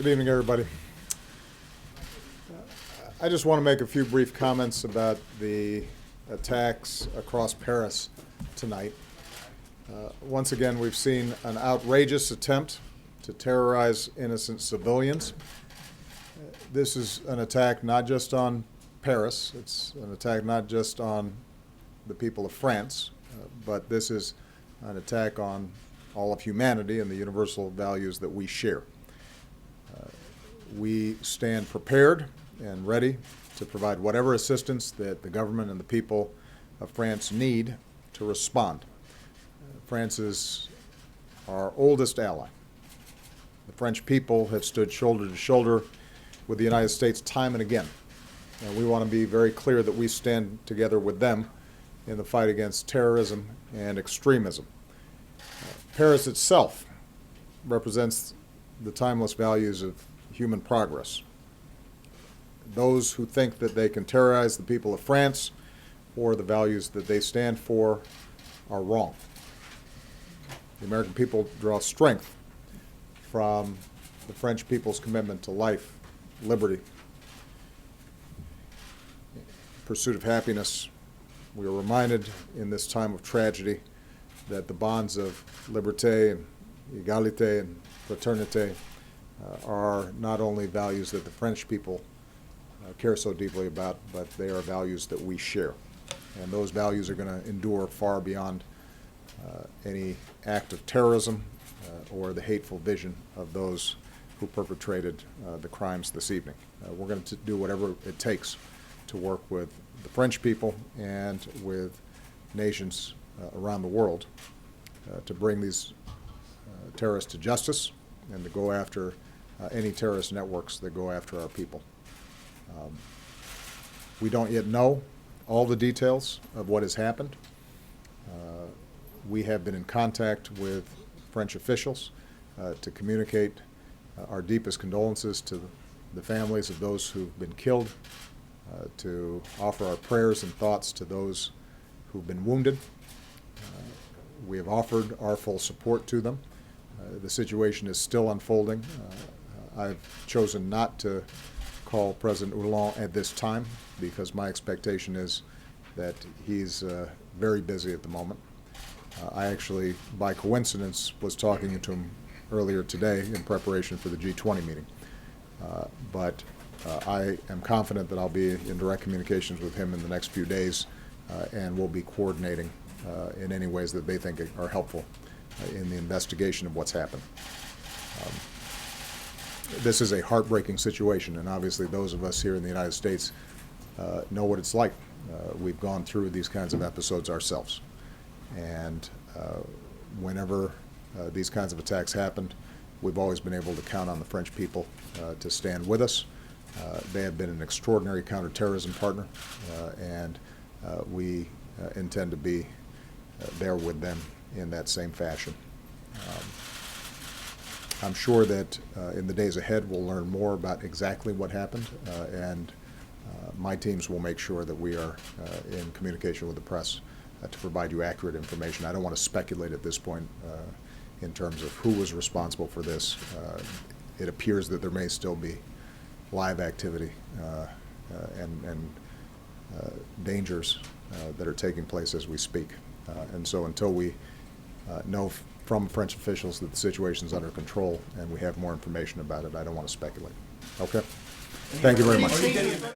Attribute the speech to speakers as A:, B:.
A: Good evening, everybody. I just want to make a few brief comments about the attacks across Paris tonight. Once again, we've seen an outrageous attempt to terrorize innocent civilians. This is an attack not just on Paris, it's an attack not just on the people of France, but this is an attack on all of humanity and the universal values that we share. We stand prepared and ready to provide whatever assistance that the government and the people of France need to respond. France is our oldest ally. The French people have stood shoulder to shoulder with the United States time and again. And we want to be very clear that we stand together with them in the fight against terrorism and extremism. Paris itself represents the timeless values of human progress. Those who think that they can terrorize the people of France or the values that they stand for are wrong. The American people draw strength from the French people's commitment to life, liberty, pursuit of happiness. We are reminded in this time of tragedy that the bonds of liberté and égalité and fraternité are not only values that the French people care so deeply about, but they are values that we share. And those values are going to endure far beyond any act of terrorism or the hateful vision of those who perpetrated the crimes this evening. We're going to do whatever it takes to work with the French people and with nations around the world to bring these terrorists to justice and to go after any terrorist networks that go after our people. We don't yet know all the details of what has happened. We have been in contact with French officials to communicate our deepest condolences to the families of those who've been killed, to offer our prayers and thoughts to those who've been wounded. We have offered our full support to them. The situation is still unfolding. I've chosen not to call President Hollande at this time because my expectation is that he's very busy at the moment. I actually, by coincidence, was talking to him earlier today in preparation for the G20 meeting. But I am confident that I'll be in direct communications with him in the next few days, and we'll be coordinating in any ways that they think are helpful in the investigation of what's happened. This is a heartbreaking situation, and obviously those of us here in the United States know what it's like. We've gone through these kinds of episodes ourselves. And whenever these kinds of attacks happened, we've always been able to count on the French people to stand with us. They have been an extraordinary counterterrorism partner, and we intend to be there with them in that same fashion. I'm sure that in the days ahead we'll learn more about exactly what happened, and my teams will make sure that we are in communication with the press to provide you accurate information. I don't want to speculate at this point in terms of who was responsible for this. It appears that there may still be live activity and dangers that are taking place as we speak. And so until we know from French officials that the situation is under control and we have more information about it, I don't want to speculate. Okay? Thank you very much.